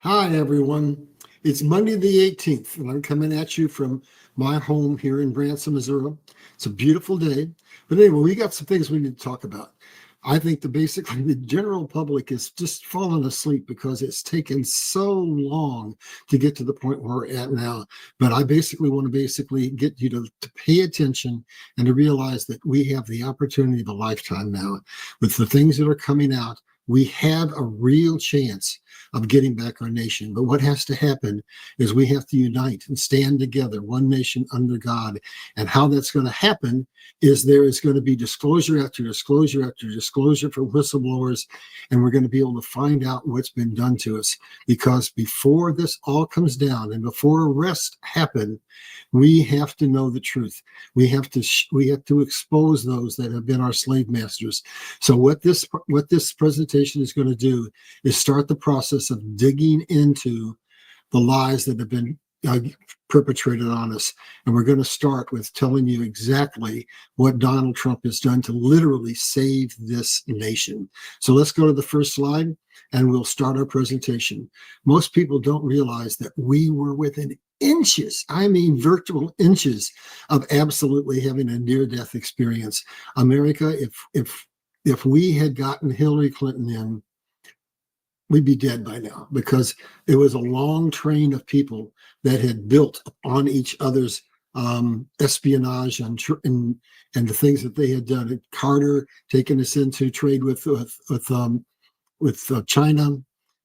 Hi, everyone. It's Monday the 18th, and I'm coming at you from my home here in Branson, Missouri. It's a beautiful day. But anyway, we got some things we need to talk about. I think basically the general public is just fallen asleep because it's taken so long to get to the point where we're at now. But I basically want to get you to pay attention and to realize that we have the opportunity of a lifetime now. With the things that are coming out, we have a real chance of getting back our nation. But what has to happen is we have to unite and stand together, one nation under God. And how that's going to happen is there is going to be disclosure after disclosure after disclosure from whistleblowers, and we're going to be able to find out what's been done to us. Because before this all comes down and before arrests happen, we have to know the truth. We have to expose those that have been our slave masters. So what this presentation is going to do is start the process of digging into the lies that have been perpetrated on us. And we're going to start with telling you exactly what Donald Trump has done to literally save this nation. So let's go to the first slide and we'll start our presentation. Most people don't realize that we were within inches, I mean virtual inches, of absolutely having a near-death experience. America, if we had gotten Hillary Clinton in, we'd be dead by now, because it was a long train of people that had built on each other's espionage and the things that they had done. Carter taking us into trade with China,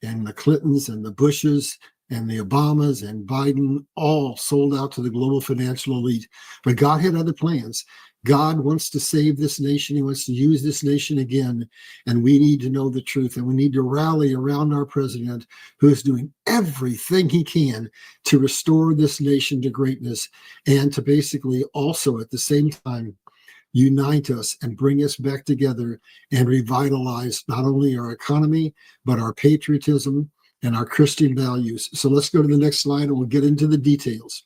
and the Clintons and the Bushes and the Obamas and Biden all sold out to the global financial elite. But God had other plans. God wants to save this nation. He wants to use this nation again. And we need to know the truth. And we need to rally around our president, who is doing everything he can to restore this nation to greatness, and to basically also at the same time unite us and bring us back together and revitalize not only our economy, but our patriotism and our Christian values. So let's go to the next slide and we'll get into the details.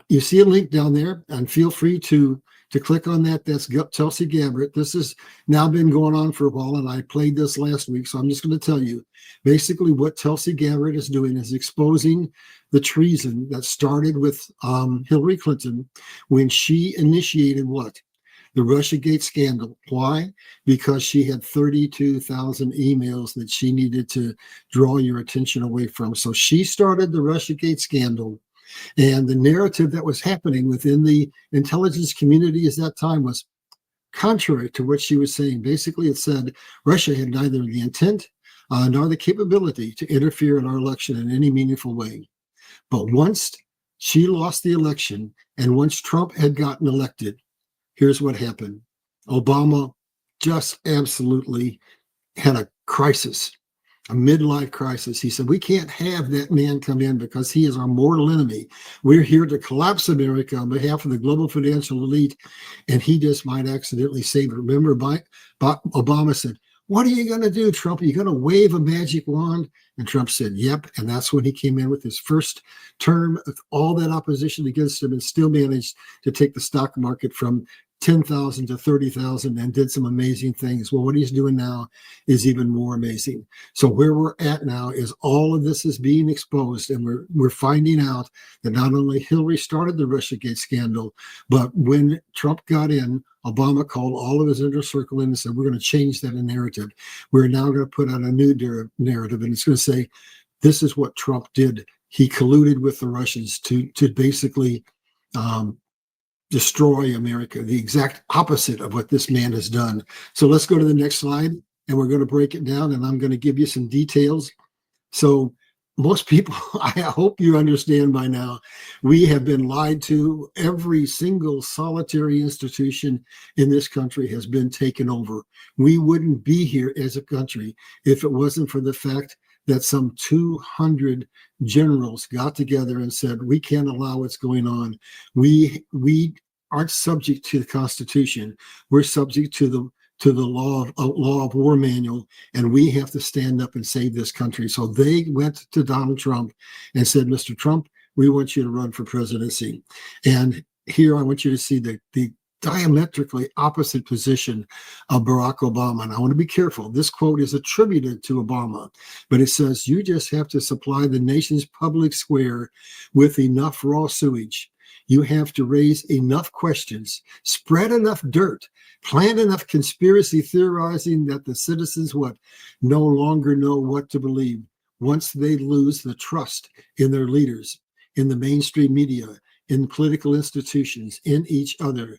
You see a link down there, and feel free to click on that. That's Tulsi Gabbard. This has now been going on for a while, and I played this last week, so I'm just going to tell you. Basically, what Tulsi Gabbard is doing is exposing the treason that started with Hillary Clinton when she initiated what? The Russiagate scandal. Why? Because she had 32,000 emails that she needed to draw your attention away from. So she started the Russiagate scandal. And the narrative that was happening within the intelligence community at that time was contrary to what she was saying. Basically, it said Russia had neither the intent nor the capability to interfere in our election in any meaningful way. But once she lost the election and once Trump had gotten elected, here's what happened. Obama just absolutely had a crisis, a midlife crisis. He said, we can't have that man come in because he is our mortal enemy. We're here to collapse America on behalf of the global financial elite, and he just might accidentally save it. Remember, Obama said, what are you going to do, Trump? Are you going to wave a magic wand? And Trump said, yep. And that's when he came in with his first term of all that opposition against him and still managed to take the stock market from 10,000 to 30,000 and did some amazing things. Well, what he's doing now is even more amazing. So where we're at now is all of this is being exposed, and we're finding out that not only Hillary started the Russiagate scandal, but when Trump got in, Obama called all of his inner circle in and said, we're going to change that narrative. We're now going to put out a new narrative, and it's going to say, this is what Trump did. He colluded with the Russians to basically destroy America, the exact opposite of what this man has done. So let's go to the next slide, and we're going to break it down, and I'm going to give you some details. So most people, I hope you understand by now, we have been lied to. Every single solitary institution in this country has been taken over. We wouldn't be here as a country if it wasn't for the fact that some 200 generals got together and said, we can't allow what's going on. We aren't subject to the Constitution. We're subject to the law of war manual, and we have to stand up and save this country. So they went to Donald Trump and said, Mr. Trump, we want you to run for presidency. And here I want you to see the diametrically opposite position of Barack Obama. And I want to be careful. This quote is attributed to Obama, but it says, you just have to supply the nation's public square with enough raw sewage. You have to raise enough questions, spread enough dirt, plant enough conspiracy theorizing that the citizens no longer know what to believe once they lose the trust in their leaders, in the mainstream media, in political institutions, in each other,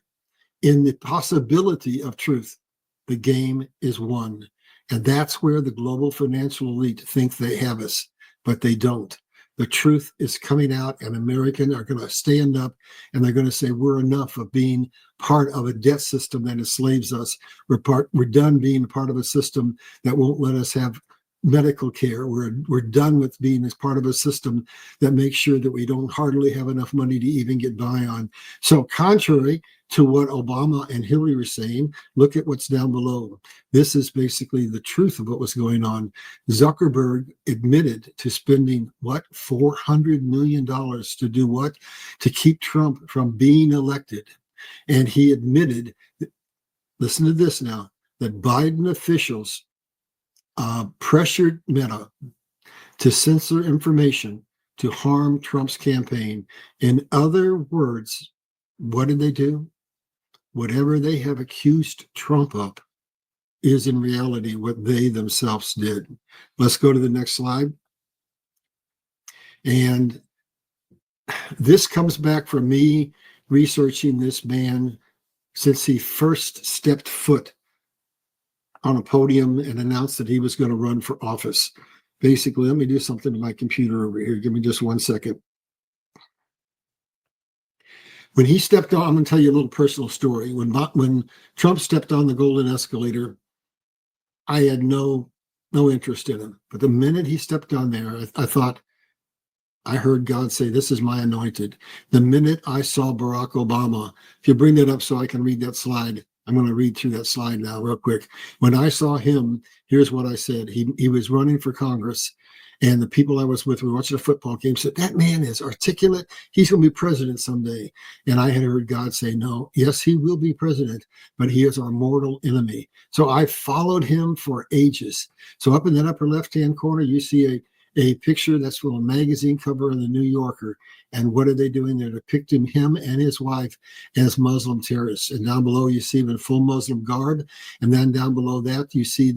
in the possibility of truth. The game is won. And that's where the global financial elite think they have us, but they don't. The truth is coming out, and Americans are going to stand up and they're going to say, we're enough of being part of a debt system that enslaves us. We're done being part of a system that won't let us have medical care. We're done with being as part of a system that makes sure that we don't hardly have enough money to even get by on. So contrary to what Obama and Hillary were saying, look at what's down below. This is basically the truth of what was going on. Zuckerberg admitted to spending $400 million to do what? To keep Trump from being elected. And he admitted, listen to this now, that Biden officials pressured Meta to censor information to harm Trump's campaign. In other words, what did they do? Whatever they have accused Trump of is in reality what they themselves did. Let's go to the next slide. And this comes back from me researching this man since he first stepped foot on a podium and announced that he was going to run for office. Basically, let me do something to my computer over here. Give me just 1 second. When he stepped on, I'm going to tell you a little personal story. When Trump stepped on the golden escalator, I had no interest in him. But the minute he stepped on there, I thought, I heard God say, this is my anointed. The minute I saw Barack Obama, if you bring that up so I can read that slide, I'm going to read through that slide now real quick. When I saw him, here's what I said. He was running for Congress, and the people I was with, we were watching a football game, said, that man is articulate. He's going to be president someday. And I had heard God say, no, yes, he will be president, but he is our mortal enemy. So I followed him for ages. So up in that upper left-hand corner, you see a picture that's from a magazine cover in the New Yorker. And what are they doing? They're depicting him and his wife as Muslim terrorists. And down below, you see him in full Muslim garb. And then down below that, you see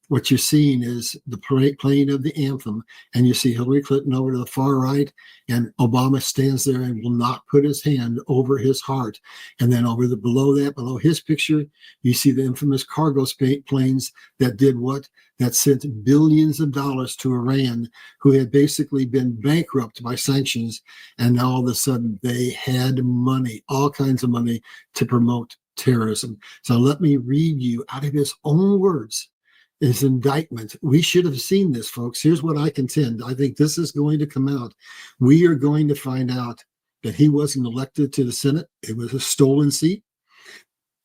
what you're seeing is the playing of the anthem. And you see Hillary Clinton over to the far right, and Obama stands there and will not put his hand over his heart. And then below his picture, you see the infamous cargo planes that did what? That sent billions of dollars to Iran, who had basically been bankrupt by sanctions. And now all of a sudden they had money, all kinds of money, to promote terrorism. So let me read you out of his own words his indictment. We should have seen this, folks. Here's what I contend. I think this is going to come out. We are going to find out that he wasn't elected to the Senate. It was a stolen seat.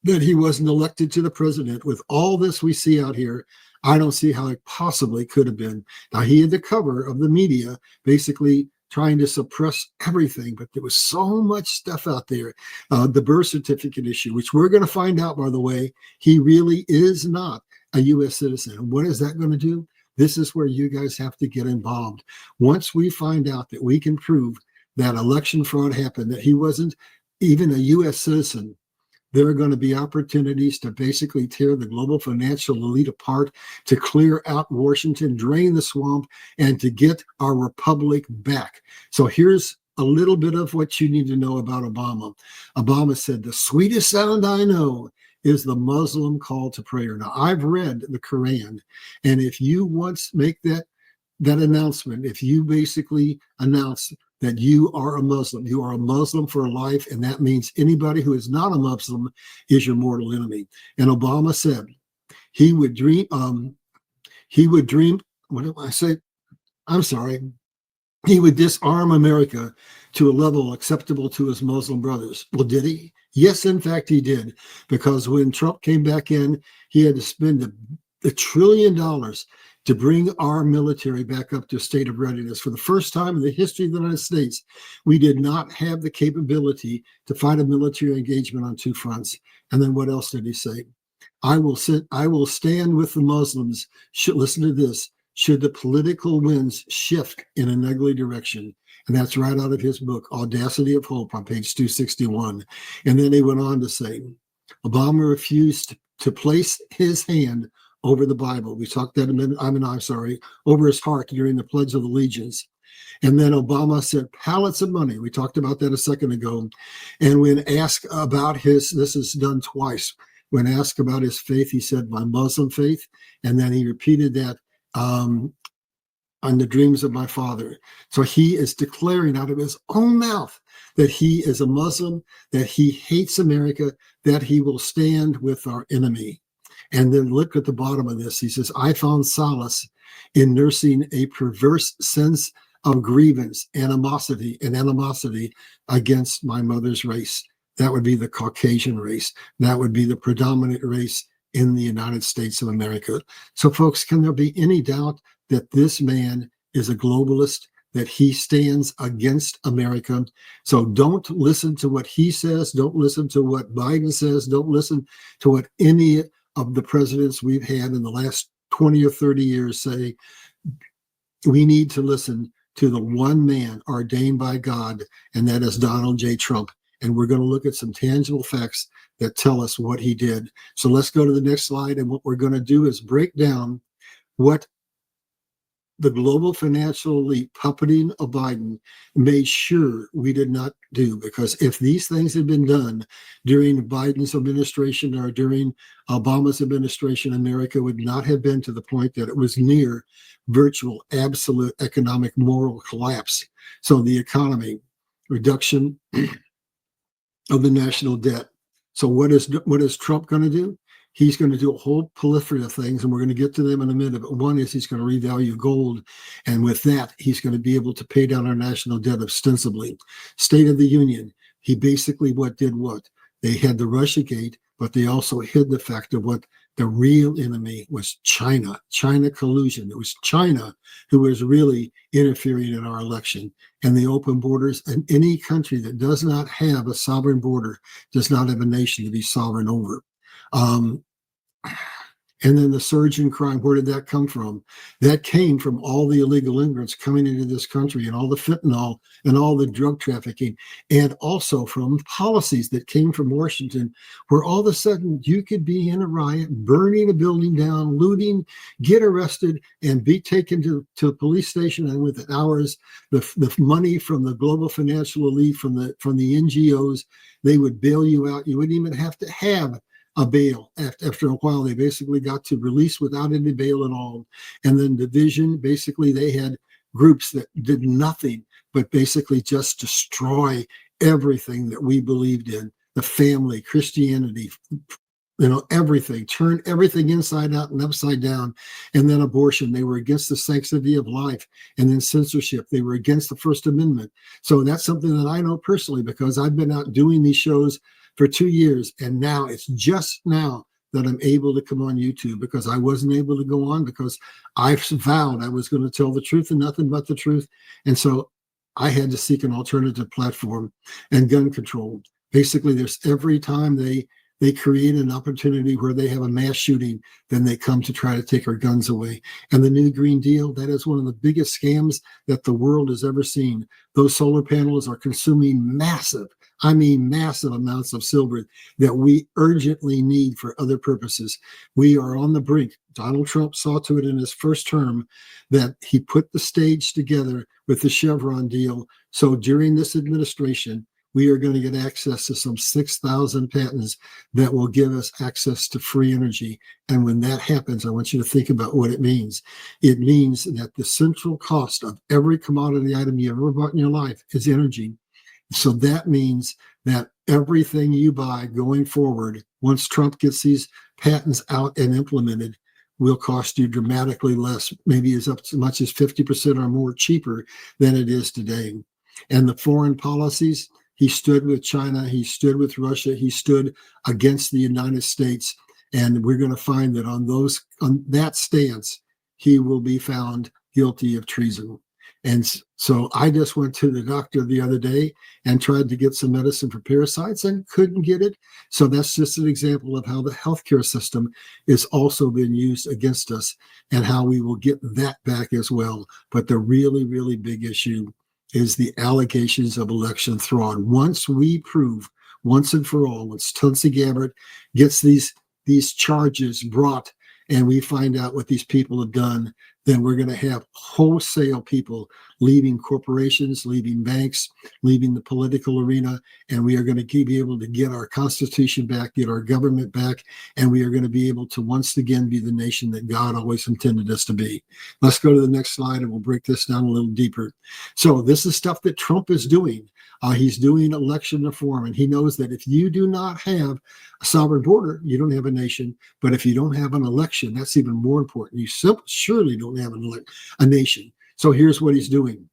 That he wasn't elected to the president. With all this we see out here, I don't see how it possibly could have been. Now, he had the cover of the media basically trying to suppress everything, but there was so much stuff out there. The birth certificate issue, which we're going to find out, by the way, he really is not a U.S. citizen. What is that going to do? This is where you guys have to get involved. Once we find out that we can prove that election fraud happened, that he wasn't even a U.S. citizen, there are going to be opportunities to basically tear the global financial elite apart, to clear out Washington, drain the swamp, and to get our republic back. So here's a little bit of what you need to know about Obama. Obama said, the sweetest sound I know is the Muslim call to prayer. Now, I've read the Quran, and if you once make that announcement, if you basically announce that you are a Muslim for life, and that means anybody who is not a Muslim is your mortal enemy. And Obama said he would dream, what did I say? I'm sorry. He would disarm America to a level acceptable to his Muslim brothers. Well, did he? Yes, in fact, he did. Because when Trump came back in, he had to spend $1 trillion to bring our military back up to a state of readiness. For the first time in the history of the United States, we did not have the capability to fight a military engagement on two fronts. And then what else did he say? I will stand with the Muslims. Listen to this. Should the political winds shift in an ugly direction. And that's right out of his book, Audacity of Hope, on page 261. And then he went on to say, Obama refused to place his hand over the Bible. We talked that a minute, over his heart during the Pledge of Allegiance. And then Obama said pallets of money. We talked about that a second ago. And when asked about this is done twice. When asked about his faith, he said, my Muslim faith. And then he repeated that on the dreams of my father. So he is declaring out of his own mouth that he is a Muslim, that he hates America, that he will stand with our enemy. And then look at the bottom of this. He says, I found solace in nursing a perverse sense of grievance, animosity against my mother's race. That would be the Caucasian race. That would be the predominant race in the United States of America. So folks, can there be any doubt that this man is a globalist, that he stands against America? So don't listen to what he says. Don't listen to what Biden says. Don't listen to what any of the presidents we've had in the last 20 or 30 years say. We need to listen to the one man ordained by God, and that is Donald J. Trump. And we're going to look at some tangible facts that tell us what he did. So let's go to the next slide. And what we're going to do is break down what the global financial elite puppeting of Biden made sure we did not do. Because if these things had been done during Biden's administration or during Obama's administration, America would not have been to the point that it was near virtual, absolute economic moral collapse. So the economy, reduction of the national debt. So what is Trump going to do? He's going to do a whole plethora of things, and we're going to get to them in a minute. But one is he's going to revalue gold. And with that, he's going to be able to pay down our national debt ostensibly. State of the Union, he basically what? They had the Russiagate, but they also hid the fact of what the real enemy was: China collusion. It was China who was really interfering in our election. And the open borders, and any country that does not have a sovereign border does not have a nation to be sovereign over. And then the surge in crime, where did that come from? That came from all the illegal immigrants coming into this country, and all the fentanyl and all the drug trafficking, and also from policies that came from Washington, where all of a sudden you could be in a riot, burning a building down, looting, get arrested, and be taken to a police station. And within hours, the money from the global financial elite, from the NGOs, they would bail you out. You wouldn't even have to have a bail. After a while, they basically got to release without any bail at all. And then division, basically they had groups that did nothing but basically just destroy everything that we believed in: the family, Christianity, everything, turn everything inside out and upside down. And then abortion, they were against the sanctity of life. And then censorship, they were against the First Amendment. So that's something that I know personally, because I've been out doing these shows for 2 years. And now it's just now that I'm able to come on YouTube, because I wasn't able to go on because I vowed I was going to tell the truth and nothing but the truth. And so I had to seek an alternative platform. And gun control, basically there's every time they create an opportunity where they have a mass shooting, then they come to try to take our guns away. And the new Green Deal, that is one of the biggest scams that the world has ever seen. Those solar panels are consuming massive amounts of silver that we urgently need for other purposes. We are on the brink. Donald Trump saw to it in his first term that he put the stage together with the Chevron deal. So during this administration, we are going to get access to some 6,000 patents that will give us access to free energy. And when that happens, I want you to think about what it means. It means that the central cost of every commodity item you ever bought in your life is energy. So that means that everything you buy going forward, once Trump gets these patents out and implemented, will cost you dramatically less, maybe as much as 50% or more cheaper than it is today. And the foreign policies, he stood with China, he stood with Russia, he stood against the United States. And we're going to find that on that stance, he will be found guilty of treason. And so I just went to the doctor the other day and tried to get some medicine for parasites and couldn't get it. So that's just an example of how the healthcare system is also being used against us and how we will get that back as well. But the really, really big issue is the allegations of election fraud. Once we prove once and for all, once Tulsi Gabbard gets these charges brought and we find out what these people have done, then we're going to have wholesale people leaving corporations, leaving banks, leaving the political arena, and we are going to be able to get our Constitution back, get our government back, and we are going to be able to once again be the nation that God always intended us to be. Let's go to the next slide, and we'll break this down a little deeper. So this is stuff that Trump is doing. He's doing election reform, and he knows that if you do not have a sovereign border, you don't have a nation. But if you don't have an election, that's even more important. You surely don't have a nation. So here's what he's doing.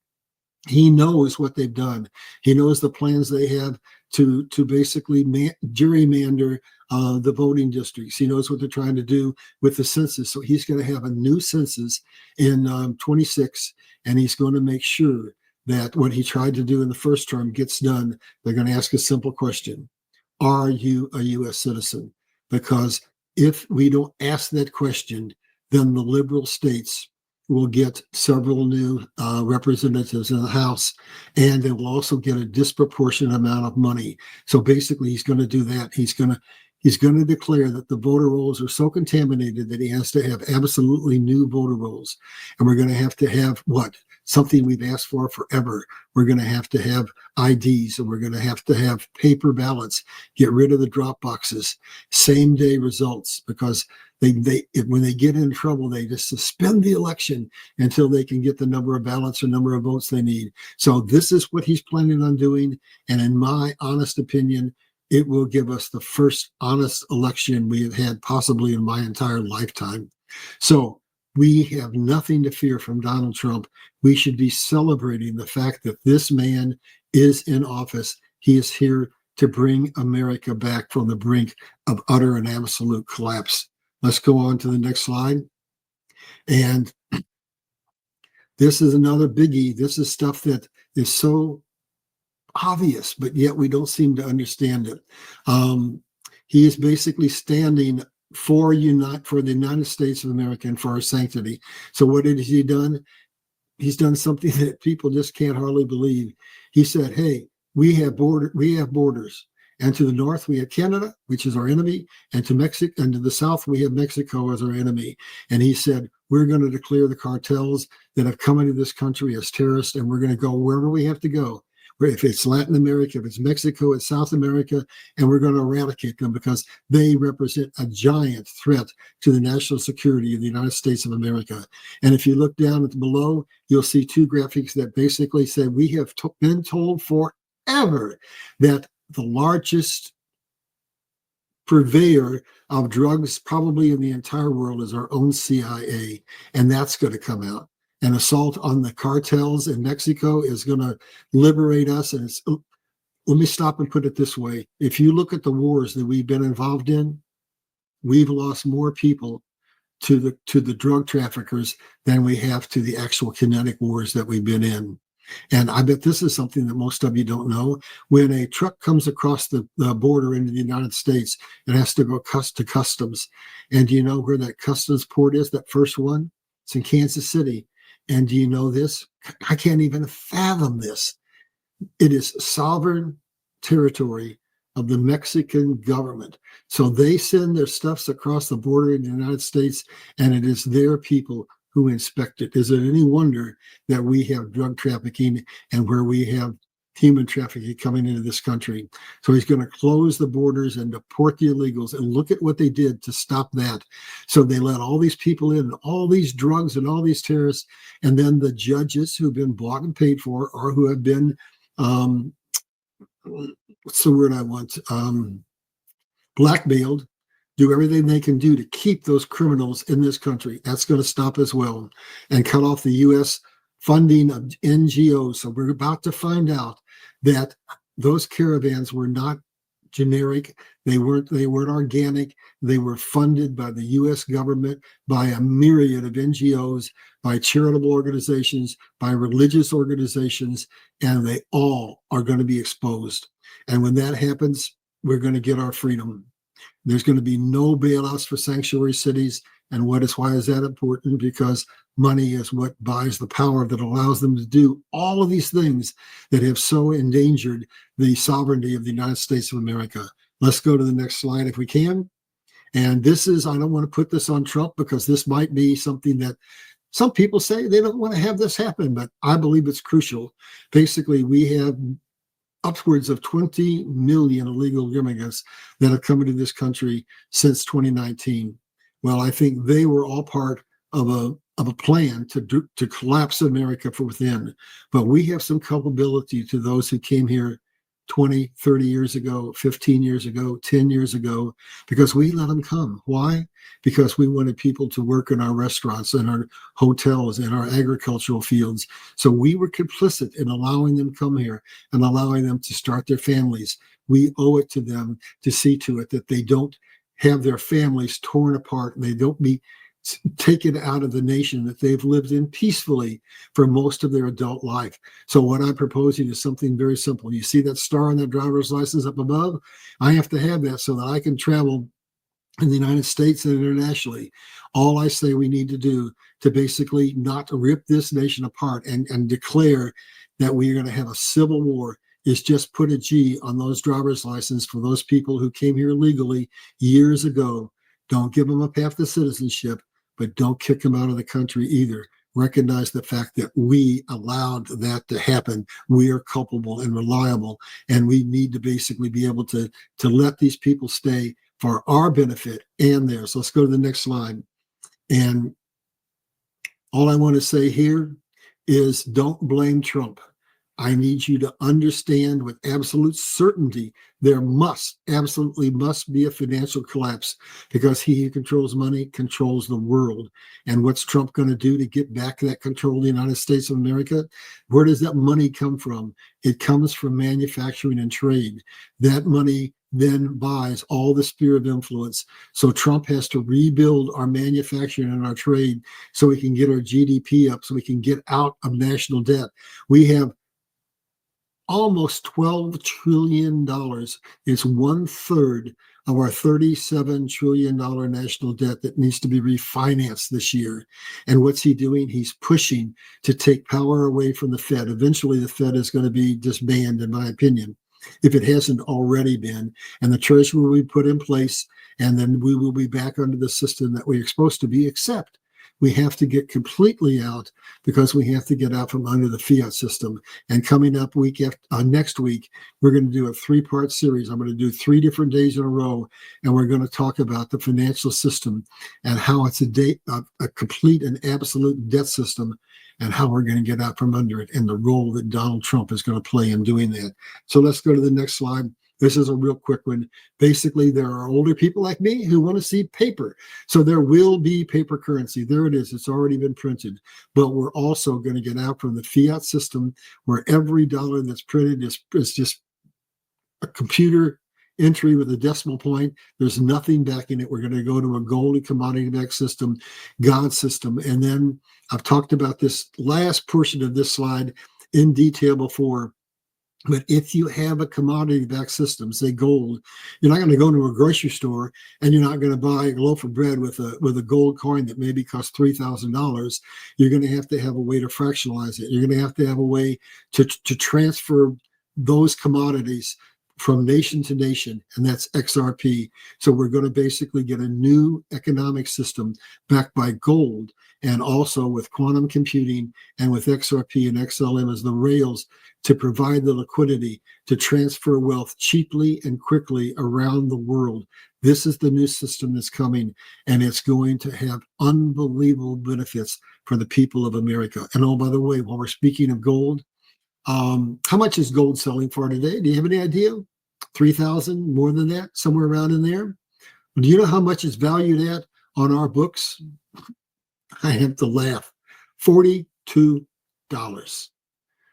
He knows what they've done. He knows the plans they have to basically gerrymander the voting districts. He knows what they're trying to do with the census. So he's going to have a new census in 26, and he's going to make sure that what he tried to do in the first term gets done. They're going to ask a simple question. Are you a U.S. citizen? Because if we don't ask that question, then the liberal states will get several new representatives in the House, and they will also get a disproportionate amount of money. So basically, he's going to do that. He's going to declare that the voter rolls are so contaminated that he has to have absolutely new voter rolls. And we're going to have what? Something we've asked for forever. We're going to have IDs, and we're going to have paper ballots, get rid of the drop boxes, same day results, because when they get in trouble, they just suspend the election until they can get the number of ballots or number of votes they need. So this is what he's planning on doing. And in my honest opinion, it will give us the first honest election we have had possibly in my entire lifetime. So we have nothing to fear from Donald Trump. We should be celebrating the fact that this man is in office. He is here to bring America back from the brink of utter and absolute collapse. Let's go on to the next slide. And this is another biggie. This is stuff that is so obvious, but yet we don't seem to understand it. He is basically standing for the United States of America and for our sanctity. So what has he done? He's done something that people just can't hardly believe. He said, hey, we have borders. And to the north, we have Canada, which is our enemy. And to Mexico, and to the south, we have Mexico as our enemy. And he said, we're going to declare the cartels that have come into this country as terrorists, and we're going to go wherever we have to go. If it's Latin America, if it's Mexico, it's South America, and we're going to eradicate them because they represent a giant threat to the national security of the United States of America. And if you look down below, you'll see two graphics that basically say we have been told forever that the largest purveyor of drugs probably in the entire world is our own CIA, and that's going to come out. An assault on the cartels in Mexico is going to liberate us. And let me stop and put it this way. If you look at the wars that we've been involved in, we've lost more people to the drug traffickers than we have to the actual kinetic wars that we've been in. And I bet this is something that most of you don't know. When a truck comes across the border into the United States, it has to go to customs. And do you know where that customs port is, that first one? It's in Kansas City. And do you know this? I can't even fathom this. It is sovereign territory of the Mexican government. So they send their stuffs across the border in the United States, and it is their people who inspect it. Is it any wonder that we have drug trafficking and where we have human trafficking coming into this country? So he's going to close the borders and deport the illegals. And look at what they did to stop that. So they let all these people in, all these drugs and all these terrorists. And then the judges who've been bought and paid for, or who have been, what's the word I want? Blackmailed, do everything they can do to keep those criminals in this country. That's going to stop as well, and cut off the U.S. funding of NGOs. So we're about to find out that those caravans were not generic. They weren't organic. They were funded by the U.S. government, by a myriad of NGOs, by charitable organizations, by religious organizations, and they all are going to be exposed. And when that happens, we're going to get our freedom. There's going to be no bailouts for sanctuary cities. And why is that important? Because money is what buys the power that allows them to do all of these things that have so endangered the sovereignty of the United States of America. Let's go to the next slide if we can. And this is, I don't want to put this on Trump because this might be something that some people say they don't want to have this happen, but I believe it's crucial. Basically, we have upwards of 20 million illegal immigrants that have come into this country since 2019. Well, I think they were all part of a plan to collapse America from within. But we have some culpability to those who came here 20, 30 years ago, 15 years ago, 10 years ago, because we let them come. Why? Because we wanted people to work in our restaurants and our hotels and our agricultural fields. So we were complicit in allowing them to come here and allowing them to start their families. We owe it to them to see to it that they don't have their families torn apart and they don't be taken out of the nation that they've lived in peacefully for most of their adult life. So what I'm proposing is something very simple. You see that star on that driver's license up above? I have to have that so that I can travel in the United States and internationally. All I say we need to do to basically not rip this nation apart and declare that we are going to have a civil war is just put a G on those driver's licenses for those people who came here legally years ago. Don't give them up half the citizenship, but don't kick them out of the country either. Recognize the fact that we allowed that to happen. We are culpable and reliable, and we need to basically be able to let these people stay for our benefit and theirs. Let's go to the next slide. And all I want to say here is don't blame Trump. I need you to understand with absolute certainty there absolutely must be a financial collapse, because he who controls money controls the world. And what's Trump going to do to get back that control of the United States of America? Where does that money come from? It comes from manufacturing and trade. That money then buys all the sphere of influence. So Trump has to rebuild our manufacturing and our trade so we can get our GDP up, so we can get out of national debt. We have almost $12 trillion. It's 1/3 of our $37 trillion national debt that needs to be refinanced this year. And what's he doing? He's pushing to take power away from the Fed. Eventually, the Fed is going to be disbanded, in my opinion, if it hasn't already been. And the Treasury will be put in place, and then we will be back under the system that we're supposed to be, except we have to get completely out, because we have to get out from under the fiat system. And coming up next week, we're going to do a 3-part series. I'm going to do 3 different days in a row, and we're going to talk about the financial system and how it's a complete and absolute debt system, and how we're going to get out from under it, and the role that Donald Trump is going to play in doing that. So let's go to the next slide. This is a real quick one. Basically, there are older people like me who want to see paper. So there will be paper currency. There it is. It's already been printed. But we're also going to get out from the fiat system, where every dollar that's printed is just a computer entry with a decimal point. There's nothing backing it. We're going to go to a gold and commodity backed system, God system. And then I've talked about this last portion of this slide in detail before. But if you have a commodity-backed system, say gold, you're not going to go to a grocery store and you're not going to buy a loaf of bread with a gold coin that maybe costs $3,000. You're going to have a way to fractionalize it. You're going to have a way to transfer those commodities from nation to nation, and that's XRP. So we're going to basically get a new economic system backed by gold, and also with quantum computing and with XRP and XLM as the rails to provide the liquidity to transfer wealth cheaply and quickly around the world. This is the new system that's coming, and it's going to have unbelievable benefits for the people of America. And oh, by the way, while we're speaking of gold, how much is gold selling for today? Do you have any idea? 3,000, more than that, somewhere around in there. Do you know how much it's valued at on our books? I have to laugh. $42.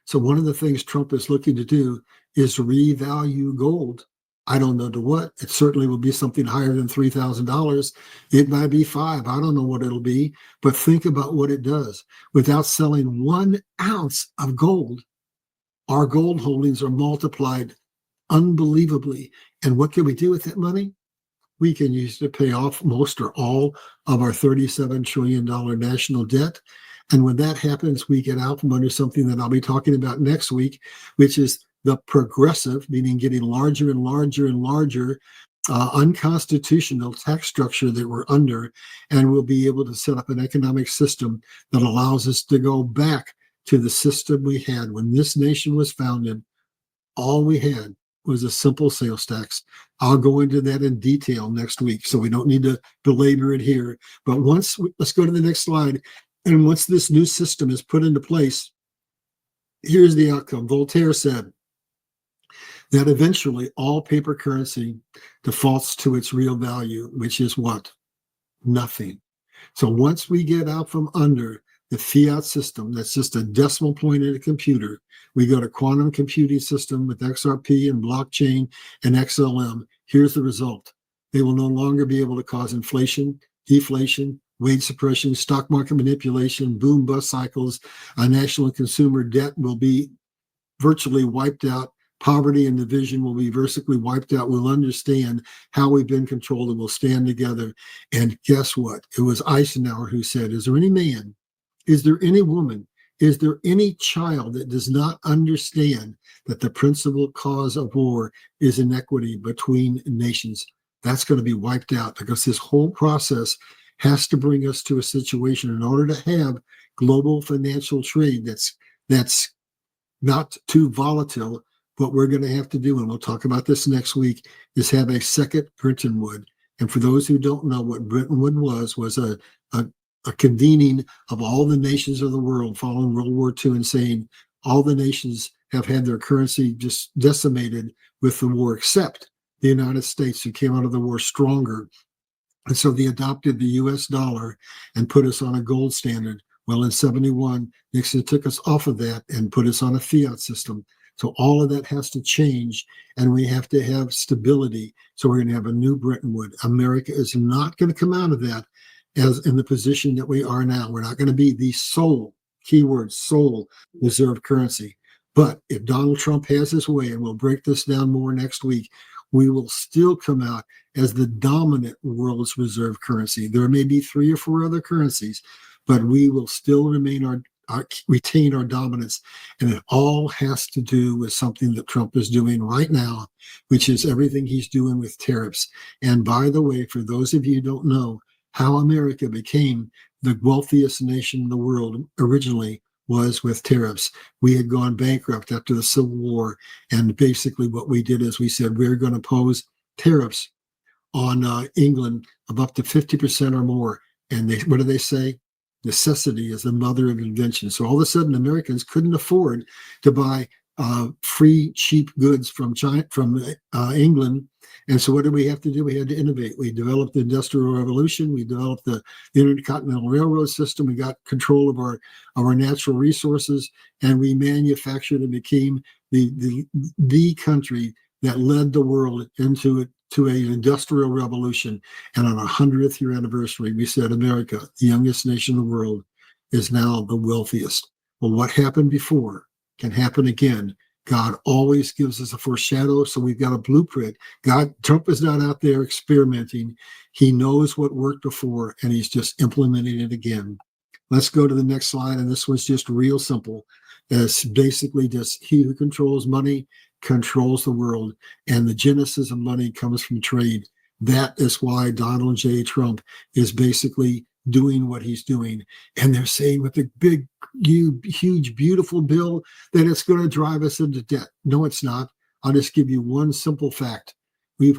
So one of the things Trump is looking to do is revalue gold. I don't know to what. It certainly will be something higher than $3,000. It might be five. I don't know what it'll be. But think about what it does. Without selling 1 ounce of gold, our gold holdings are multiplied unbelievably. And what can we do with that money? We can use to pay off most or all of our $37 trillion national debt. And when that happens, we get out from under something that I'll be talking about next week, which is the progressive, meaning getting larger and larger and larger, unconstitutional tax structure that we're under. And we'll be able to set up an economic system that allows us to go back to the system we had when this nation was founded. All we had was a simple sales tax. I'll go into that in detail next week, so we don't need to belabor it here. But let's go to the next slide. And once this new system is put into place, here's the outcome. Voltaire said that eventually all paper currency defaults to its real value, which is what? Nothing. So once we get out from under the fiat system, that's just a decimal point in a computer, we go to quantum computing system with XRP and blockchain and XLM. Here's the result. They will no longer be able to cause inflation, deflation, wage suppression, stock market manipulation, boom bust cycles. National and consumer debt will be virtually wiped out. Poverty and division will be virtually wiped out. We'll understand how we've been controlled and we'll stand together. And guess what? It was Eisenhower who said, is there any man, is there any woman, is there any child that does not understand that the principal cause of war is inequity between nations? That's going to be wiped out, because this whole process has to bring us to a situation in order to have global financial trade that's not too volatile. What we're going to have to do, and we'll talk about this next week, is have a second Bretton Woods. And for those who don't know what Bretton Woods was a convening of all the nations of the world following World War II and saying all the nations have had their currency just decimated with the war, except the United States, who came out of the war stronger. And so they adopted the US dollar and put us on a gold standard. Well, in 71, Nixon took us off of that and put us on a fiat system. So all of that has to change, and we have to have stability. So we're going to have a new Bretton Woods. America is not going to come out of that as in the position that we are now. We're not going to be the sole, keyword sole, reserve currency. But if Donald Trump has his way, and we'll break this down more next week, we will still come out as the dominant world's reserve currency. There may be 3 or 4 other currencies, but we will still retain our dominance. And it all has to do with something that Trump is doing right now, which is everything he's doing with tariffs. And by the way, for those of you who don't know how America became the wealthiest nation in the world originally, was with tariffs. We had gone bankrupt after the Civil War. And basically what we did is we said, we're going to impose tariffs on England of up to 50% or more. And what do they say? Necessity is the mother of invention. So all of a sudden, Americans couldn't afford to buy free, cheap goods from England. And so what did we have to do? We had to innovate. We developed the Industrial Revolution. We developed the Intercontinental Railroad system. We got control of our natural resources, and we manufactured and became the country that led the world into an industrial revolution. And on our 100th year anniversary, we said America, the youngest nation in the world, is now the wealthiest. Well, what happened before can happen again. God always gives us a foreshadow, so we've got a blueprint. Trump is not out there experimenting. He knows what worked before, and he's just implementing it again. Let's go to the next slide, and this was just real simple. It's basically just he who controls money controls the world, and the genesis of money comes from trade. That is why Donald J. Trump is basically doing what he's doing. And they're saying with the big, huge, beautiful bill that it's going to drive us into debt. No, it's not. I'll just give you one simple fact. They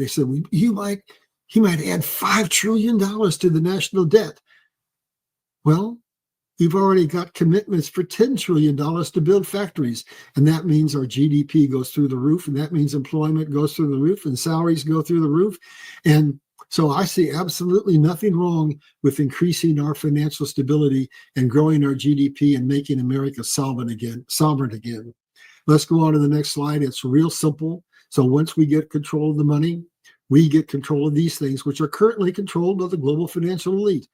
said, he might add $5 trillion to the national debt. Well, we've already got commitments for $10 trillion to build factories. And that means our GDP goes through the roof. And that means employment goes through the roof and salaries go through the roof. And so I see absolutely nothing wrong with increasing our financial stability and growing our GDP and making America sovereign again. Let's go on to the next slide. It's real simple. So once we get control of the money, we get control of these things, which are currently controlled by the global financial elite.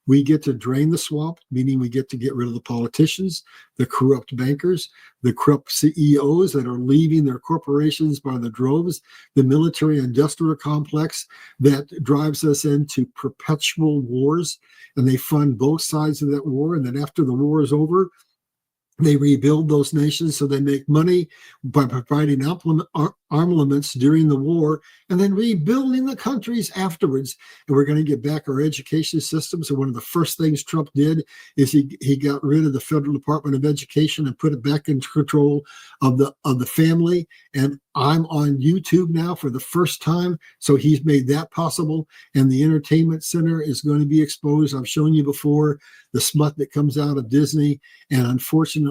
We get to drain the swamp, meaning we get to get rid of the politicians, the corrupt bankers, the corrupt CEOs that are leaving their corporations by the droves, the military industrial complex that drives us into perpetual wars. And they fund both sides of that war. And then after the war is over, they rebuild those nations so they make money by providing armaments during the war and then rebuilding the countries afterwards. And we're going to get back our education system. So one of the first things Trump did is he got rid of the Federal Department of Education and put it back into control of the family. And I'm on YouTube now for the first time. So he's made that possible. And the entertainment center is going to be exposed. I've shown you before the smut that comes out of Disney. And unfortunately,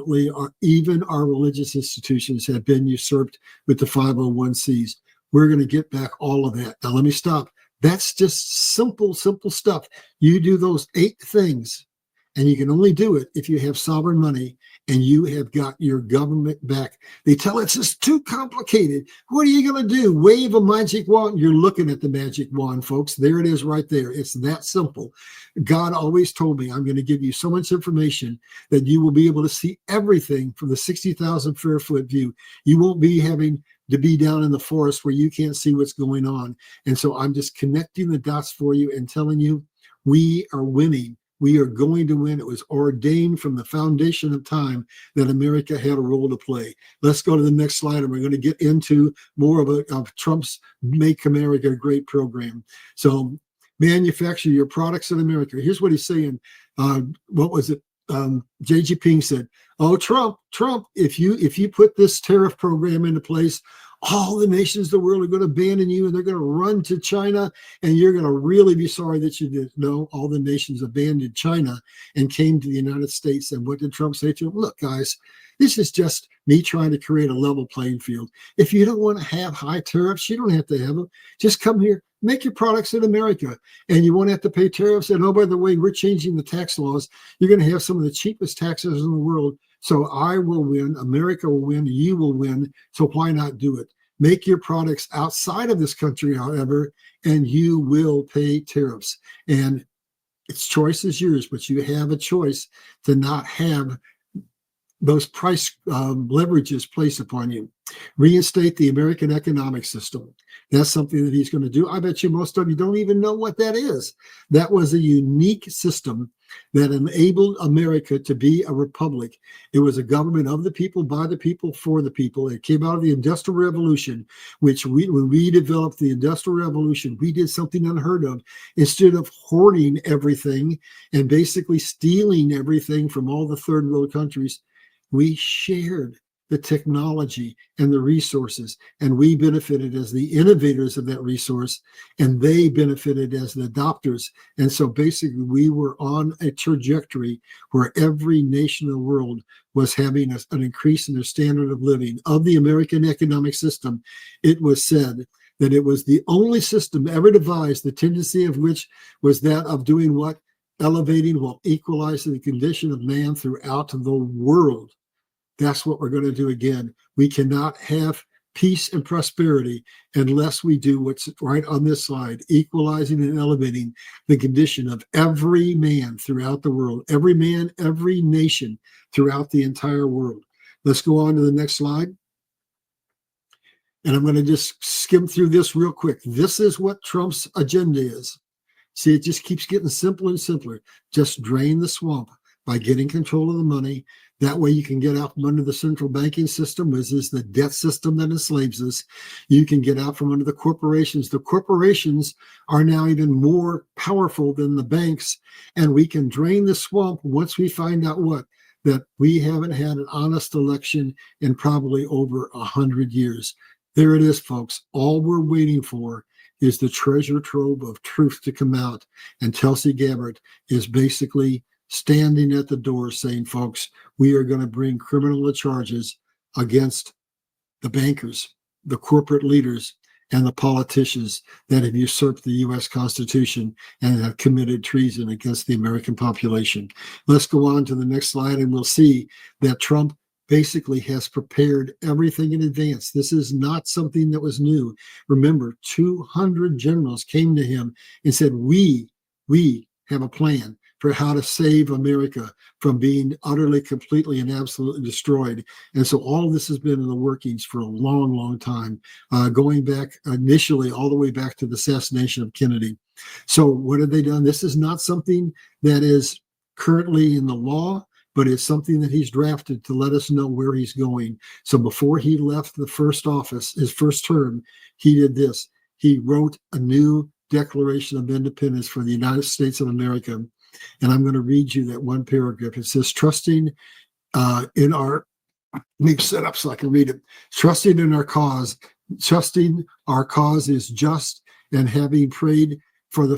even our religious institutions have been usurped with the 501c. We're going to get back all of that. Now, let me stop. That's just simple stuff. You do those 8 things, and you can only do it if you have sovereign money and you have got your government back. They tell us it's too complicated. What are you going to do? Wave a magic wand? You're looking at the magic wand, folks. There it is right there. It's that simple. God always told me, I'm going to give you so much information that you will be able to see everything from the 60,000 fair foot view. You won't be having to be down in the forest where you can't see what's going on. And so I'm just connecting the dots for you and telling you we are winning. We are going to win. It was ordained from the foundation of time that America had a role to play. Let's go to the next slide, and we're going to get into more of Trump's Make America Great program. So manufacture your products in America. Here's what he's saying. What was it? J.G. Ping said, "Oh, Trump, if you put this tariff program into place, all the nations of the world are going to abandon you and they're going to run to China, and you're going to really be sorry that you did." No, all the nations abandoned China and came to the United States. And what did Trump say to them? Look, guys, this is just me trying to create a level playing field. If you don't want to have high tariffs, you don't have to have them. Just come here, make your products in America, and you won't have to pay tariffs. And oh, by the way, we're changing the tax laws. You're going to have some of the cheapest taxes in the world. So I will win, America will win, you will win. So why not do it? Make your products outside of this country, however, and you will pay tariffs. And its choice is yours, but you have a choice to not have those price leverages placed upon you. Reinstate the American economic system. That's something that he's going to do. I bet you most of you don't even know what that is. That was a unique system that enabled America to be a republic. It was a government of the people, by the people, for the people. It came out of the Industrial Revolution, which when we developed the Industrial Revolution, we did something unheard of. Instead of hoarding everything and basically stealing everything from all the third world countries, we shared the technology and the resources, and we benefited as the innovators of that resource, and they benefited as the adopters. And so basically we were on a trajectory where every nation in the world was having an increase in their standard of living. Of the American economic system, it was said that it was the only system ever devised, the tendency of which was that of doing what? Elevating while equalizing the condition of man throughout the world. That's what we're going to do again. We cannot have peace and prosperity unless we do what's right on this slide, equalizing and elevating the condition of every man throughout the world, every man, every nation throughout the entire world. Let's go on to the next slide. And I'm going to just skim through this real quick. This is what Trump's agenda is. See, it just keeps getting simpler and simpler. Just drain the swamp by getting control of the money. That way you can get out from under the central banking system, which is the debt system that enslaves us. You can get out from under the corporations. The corporations are now even more powerful than the banks, and we can drain the swamp once we find out what? That we haven't had an honest election in probably over 100 years. There it is, folks. All we're waiting for is the treasure trove of truth to come out. And Tulsi Gabbard is basically standing at the door saying, folks, we are going to bring criminal charges against the bankers, the corporate leaders, and the politicians that have usurped the U.S. Constitution and have committed treason against the American population. Let's go on to the next slide, and we'll see that Trump basically has prepared everything in advance. This is not something that was new. Remember, 200 generals came to him and said, we have a plan for how to save America from being utterly, completely, and absolutely destroyed. And so all of this has been in the workings for a long, long time, going back initially all the way back to the assassination of Kennedy. So what have they done? This is not something that is currently in the law, but it's something that he's drafted to let us know where he's going. So before he left the first office, his first term, he did this. He wrote a new Declaration of Independence for the United States of America. And I'm going to read you that one paragraph. It says, trusting in our, let me set up so I can read it. Trusting in our cause, trusting our cause is just, and having prayed for the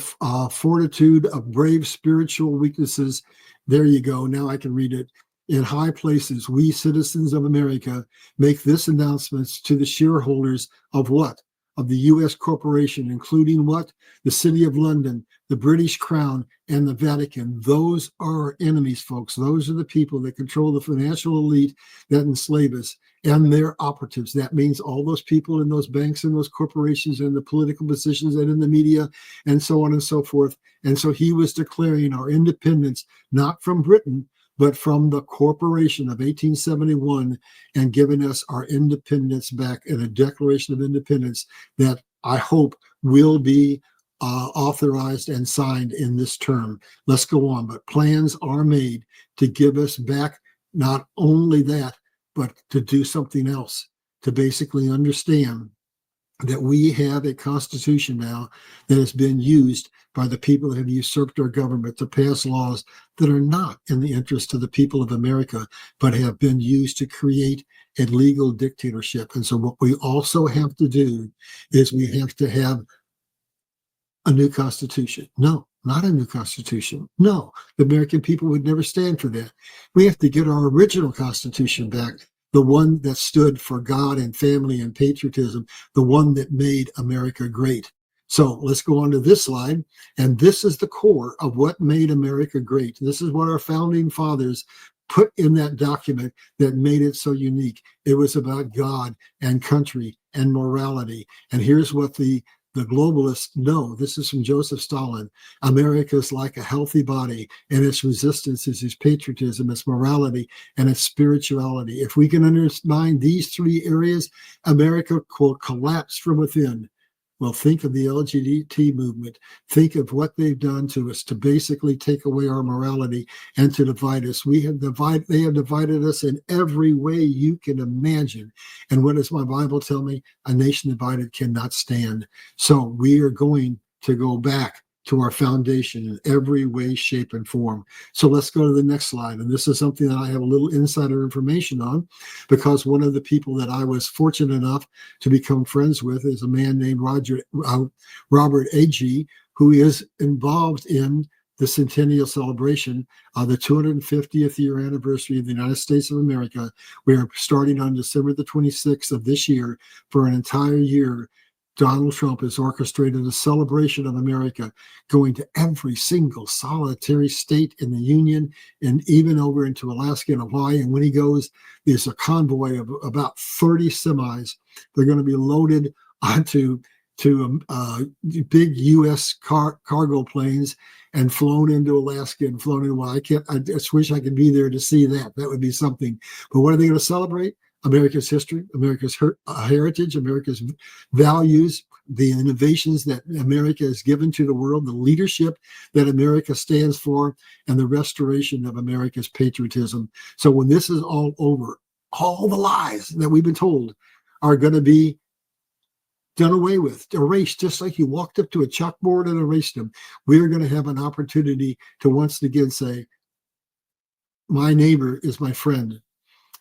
fortitude of brave spiritual weaknesses. There you go. Now I can read it. In high places, we citizens of America make this announcement to the shareholders of what? Of the U.S. corporation, including what? The City of London, the British Crown, and the Vatican. Those are our enemies, folks. Those are the people that control the financial elite that enslave us and their operatives. That means all those people in those banks and those corporations and the political positions and in the media and so on and so forth. And so he was declaring our independence, not from Britain, but from the corporation of 1871, and giving us our independence back in a Declaration of Independence that I hope will be authorized and signed in this term. Let's go on. But plans are made to give us back not only that, but to do something else, to basically understand that we have a constitution now that has been used by the people that have usurped our government to pass laws that are not in the interest of the people of America, but have been used to create a legal dictatorship. And so what we also have to do is we have to have a new constitution. No, not a new constitution. No, the American people would never stand for that. We have to get our original constitution back, the one that stood for God and family and patriotism, the one that made America great. So let's go on to this slide. And this is the core of what made America great. This is what our founding fathers put in that document that made it so unique. It was about God and country and morality. And here's what the globalists know. This is from Joseph Stalin. America is like a healthy body, and its resistance is its patriotism, its morality, and its spirituality. If we can undermine these three areas, America will collapse from within. Well, think of the LGBT movement. Think of what they've done to us to basically take away our morality and to divide us. They have divided us in every way you can imagine. And what does my Bible tell me? A nation divided cannot stand. So we are going to go back to our foundation in every way, shape, and form. So let's go to the next slide. And this is something that I have a little insider information on, because one of the people that I was fortunate enough to become friends with is a man named Robert Agee, who is involved in the centennial celebration of the 250th year anniversary of the United States of America. We are starting on December the 26th of this year for an entire year. Donald Trump has orchestrated a celebration of America, going to every single solitary state in the Union and even over into Alaska and Hawaii. And when he goes, there's a convoy of about 30 semis. They're going to be loaded onto big U.S. cargo planes and flown into Alaska and flown into, well, I just wish I could be there to see that. That would be something. But what are they going to celebrate? America's history, America's heritage, America's values, the innovations that America has given to the world, the leadership that America stands for, and the restoration of America's patriotism. So when this is all over, all the lies that we've been told are going to be done away with, erased, just like you walked up to a chalkboard and erased them. We're going to have an opportunity to once again say, my neighbor is my friend.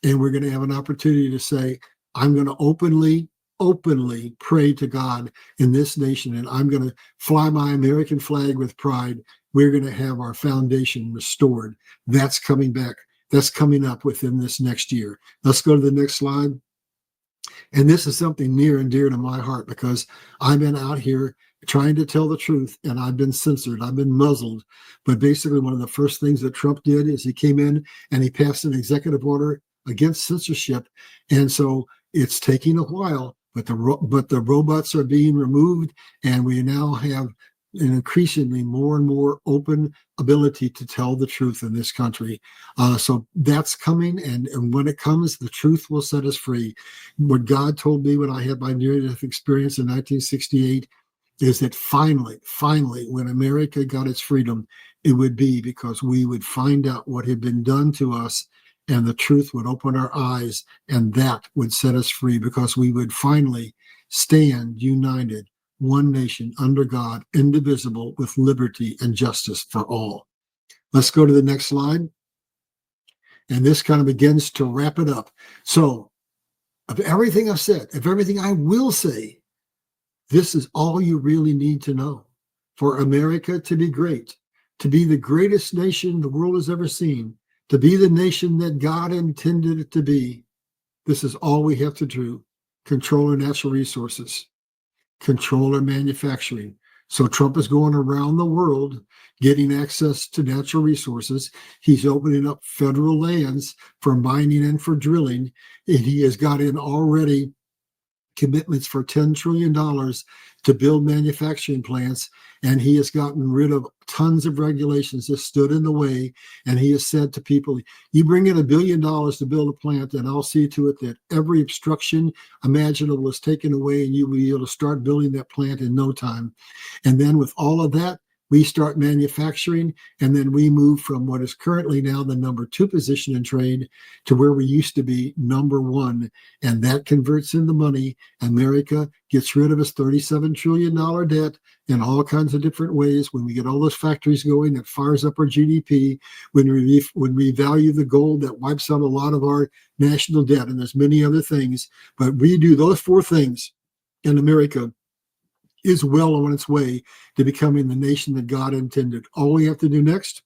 And we're going to have an opportunity to say, I'm going to openly pray to God in this nation, and I'm going to fly my American flag with pride. We're going to have our foundation restored. That's coming back. That's coming up within this next year. Let's go to the next slide. And this is something near and dear to my heart, because I've been out here trying to tell the truth, and I've been censored. I've been muzzled. But basically, one of the first things that Trump did is he came in and he passed an executive order against censorship. And so it's taking a while, but the robots are being removed, and we now have an increasingly more and more open ability to tell the truth in this country. So that's coming, and when it comes, the truth will set us free. What God told me when I had my near-death experience in 1968 is that finally, when America got its freedom, it would be because we would find out what had been done to us, and the truth would open our eyes, and that would set us free, because we would finally stand united, one nation under God, indivisible, with liberty and justice for all. Let's go to the next slide. And this kind of begins to wrap it up. So, of everything I've said, of everything I will say, this is all you really need to know. For America to be great, to be the greatest nation the world has ever seen, to be the nation that God intended it to be, this is all we have to do. Control our natural resources, control our manufacturing. So Trump is going around the world getting access to natural resources. He's opening up federal lands for mining and for drilling. And he has got in already commitments for $10 trillion to build manufacturing plants, and he has gotten rid of tons of regulations that stood in the way. And he has said to people, you bring in $1 billion to build a plant, and I'll see to it that every obstruction imaginable is taken away, and you will be able to start building that plant in no time. And then with all of that, we start manufacturing, and then we move from what is currently now the number 2 position in trade to where we used to be number 1. And that converts into money. America gets rid of its $37 trillion debt in all kinds of different ways. When we get all those factories going, that fires up our GDP. When we value the gold, that wipes out a lot of our national debt. And there's many other things. But we do those 4 things, and America is well on its way to becoming the nation that God intended. All we have to do next,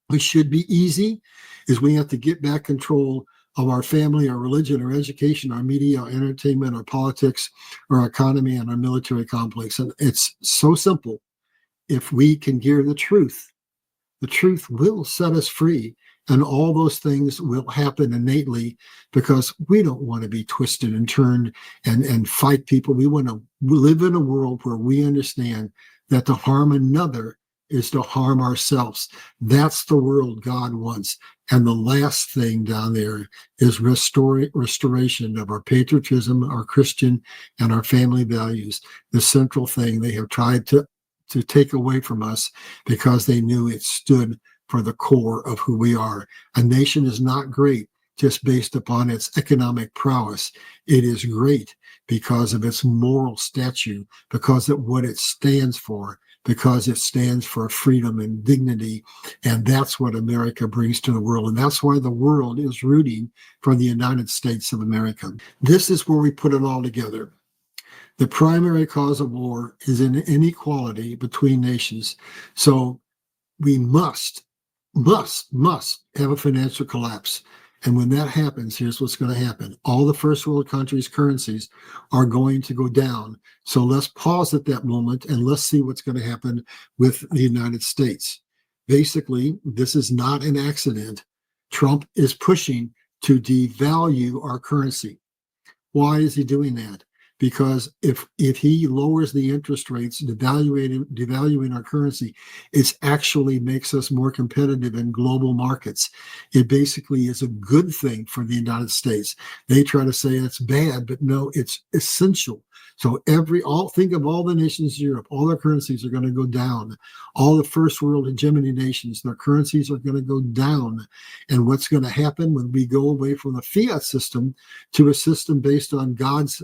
which should be easy, is we have to get back control of our family, our religion, our education, our media, our entertainment, our politics, our economy, and our military complex. And it's so simple. If we can hear the truth will set us free. And all those things will happen innately, because we don't want to be twisted and turned and fight people. We want to live in a world where we understand that to harm another is to harm ourselves. That's the world God wants. And the last thing down there is restoration of our patriotism, our Christian, and our family values. The central thing they have tried to take away from us, because they knew it stood for the core of who we are. A nation is not great just based upon its economic prowess. It is great because of its moral statute, because of what it stands for, because it stands for freedom and dignity. And that's what America brings to the world. And that's why the world is rooting for the United States of America. This is where we put it all together. The primary cause of war is an inequality between nations. So we must have a financial collapse. And when that happens, here's what's going to happen. All the first world countries' currencies are going to go down. So let's pause at that moment and let's see what's going to happen with the United States. Basically, this is not an accident. Trump is pushing to devalue our currency. Why is he doing that? Because if he lowers the interest rates, devaluing our currency, it actually makes us more competitive in global markets. It basically is a good thing for the United States. They try to say it's bad, but no, it's essential. So think of all the nations in Europe, all their currencies are going to go down. All the first world hegemony nations, their currencies are going to go down. And what's going to happen when we go away from the fiat system to a system based on God's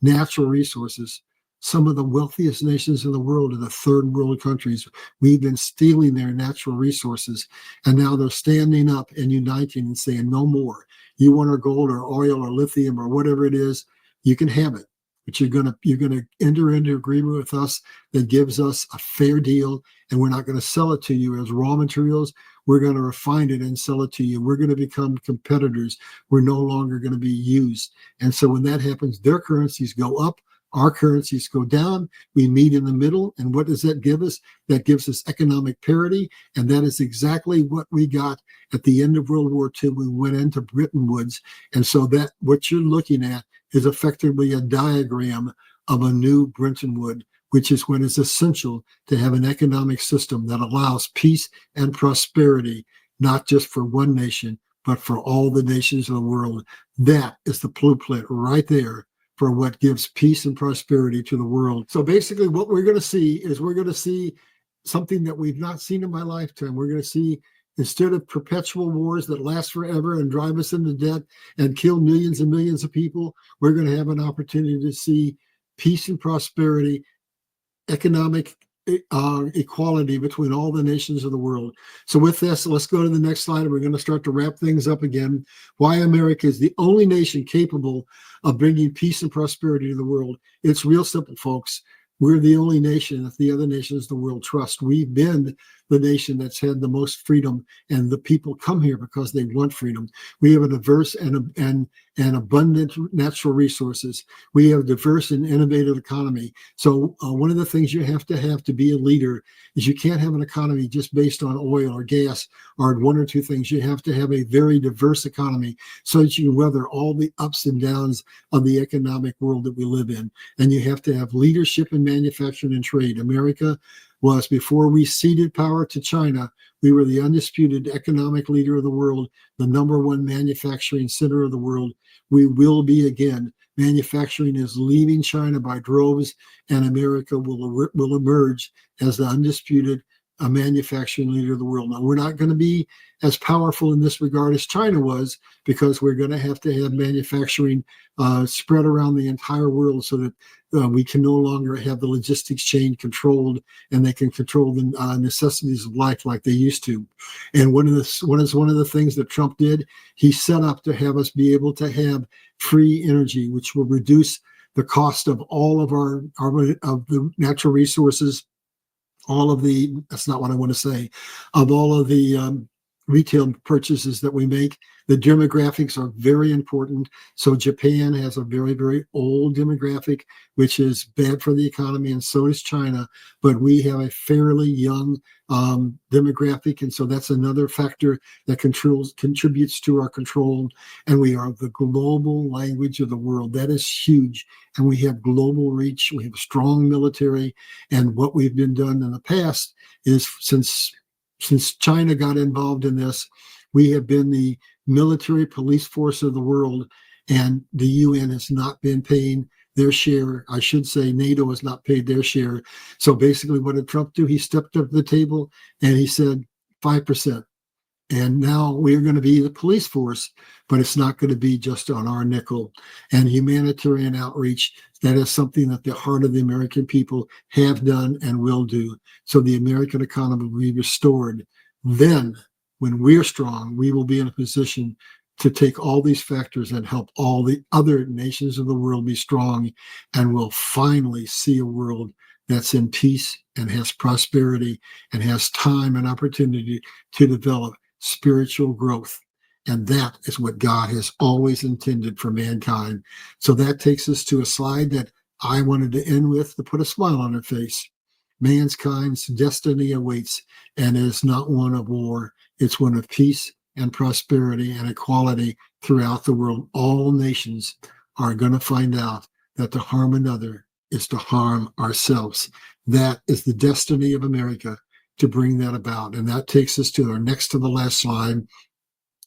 natural resources? Some of the wealthiest nations in the world are the third world countries. We've been stealing their natural resources, and now they're standing up and uniting and saying, no more. You want our gold or oil or lithium or whatever it is, you can have it. But you're gonna enter into agreement with us that gives us a fair deal, and we're not going to sell it to you as raw materials. We're going to refine it and sell it to you. We're going to become competitors. We're no longer going to be used. And so when that happens, their currencies go up, Our currencies go down. We meet in the middle. And what does that give us? That gives us economic parity. And that is exactly what we got at the end of World War II. We went into Bretton Woods. And so that what you're looking at is effectively a diagram of a new Bretton Woods, which is when it's essential to have an economic system that allows peace and prosperity, not just for one nation, but for all the nations of the world. That is the blueprint right there for what gives peace and prosperity to the world. So basically what we're going to see is we're going to see something that we've not seen in my lifetime. We're going to see, instead of perpetual wars that last forever and drive us into debt and kill millions and millions of people, we're going to have an opportunity to see peace and prosperity, economic equality between all the nations of the world. So with this, let's go to the next slide, and we're going to start to wrap things up again. Why America is the only nation capable of bringing peace and prosperity to the world. It's real simple, folks. We're the only nation that the other nations of the world trust. We've been the nation that's had the most freedom, and the people come here because they want freedom. We have a diverse and abundant natural resources. We have a diverse and innovative economy. So one of the things you have to be a leader is you can't have an economy just based on oil or gas or one or two things. You have to have a very diverse economy so that you can weather all the ups and downs of the economic world that we live in. And you have to have leadership in manufacturing and trade. America was, before we ceded power to China, we were the undisputed economic leader of the world, the number one manufacturing center of the world. We will be again. Manufacturing is leaving China by droves, and America will emerge as the undisputed manufacturing leader of the world. Now, we're not going to be as powerful in this regard as China was, because we're going to have manufacturing spread around the entire world so that we can no longer have the logistics chain controlled, and they can control the necessities of life like they used to. And one of the things that Trump did, he set up to have us be able to have free energy, which will reduce the cost of all of of the natural resources, that's not what I want to say, of all of the retail purchases that we make. The demographics are very important. So Japan has a very, very old demographic, which is bad for the economy, and so does China. But we have a fairly young demographic, and so that's another factor that contributes to our control. And we are the global language of the world. That is huge. And we have global reach. We have a strong military. And what we've been done in the past is, since China got involved in this, we have been the military police force of the world, and the UN has not been paying their share. I should say NATO has not paid their share. So basically, what did Trump do? He stepped up to the table and he said 5%. And now we're going to be the police force, but it's not going to be just on our nickel. And humanitarian outreach, that is something that the heart of the American people have done and will do. So the American economy will be restored. Then, when we're strong, we will be in a position to take all these factors and help all the other nations of the world be strong. And we'll finally see a world that's in peace and has prosperity and has time and opportunity to develop spiritual growth. And that is what God has always intended for mankind. So that takes us to a slide that I wanted to end with, to put a smile on her face. Mankind's destiny awaits, and it is not one of war. It's one of peace and prosperity and equality throughout the world. All nations are going to find out that to harm another is to harm ourselves. That is the destiny of America, to bring that about. And that takes us to our next to the last slide.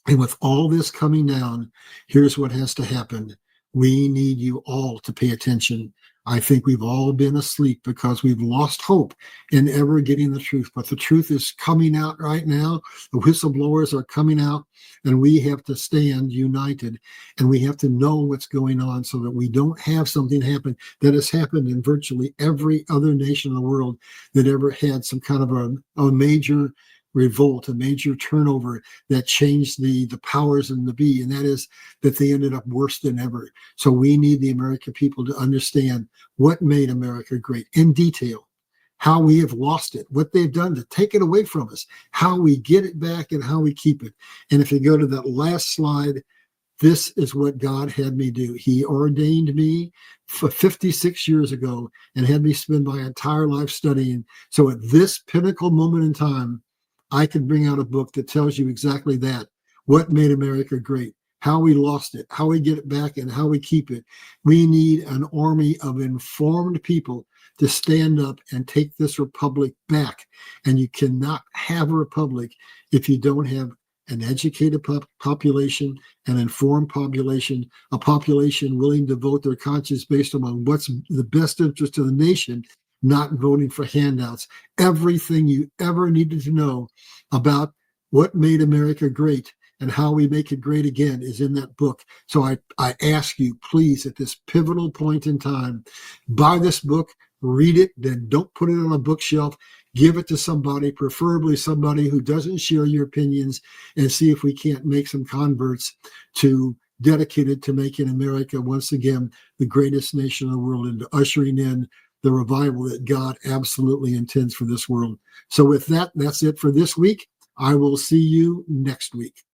And with all this coming down, here's what has to happen. We need you all to pay attention. I think we've all been asleep because we've lost hope in ever getting the truth. But the truth is coming out right now. The whistleblowers are coming out, and we have to stand united, and we have to know what's going on so that we don't have something happen that has happened in virtually every other nation in the world that ever had some kind of a major revolt, a major turnover that changed the powers and the be, and that is that they ended up worse than ever. So we need the American people to understand what made America great in detail, how we have lost it, what they've done to take it away from us, how we get it back, and how we keep it. And if you go to that last slide, This is what God had me do. He ordained me for 56 years ago and had me spend my entire life studying. So at this pinnacle moment in time, I can bring out a book that tells you exactly that. What made America great, how we lost it, how we get it back, and how we keep it. We need an army of informed people to stand up and take this republic back. And you cannot have a republic if you don't have an educated population, an informed population, a population willing to vote their conscience based on what's the best interest of the nation, not voting for handouts. Everything you ever needed to know about what made America great and how we make it great again is in that book. So I ask you, please, at this pivotal point in time, buy this book, read it, then don't put it on a bookshelf. Give it to somebody, preferably somebody who doesn't share your opinions, and see if we can't make some converts to dedicated to making America once again the greatest nation in the world and to ushering in the revival that God absolutely intends for this world. So with that, that's it for this week. I will see you next week.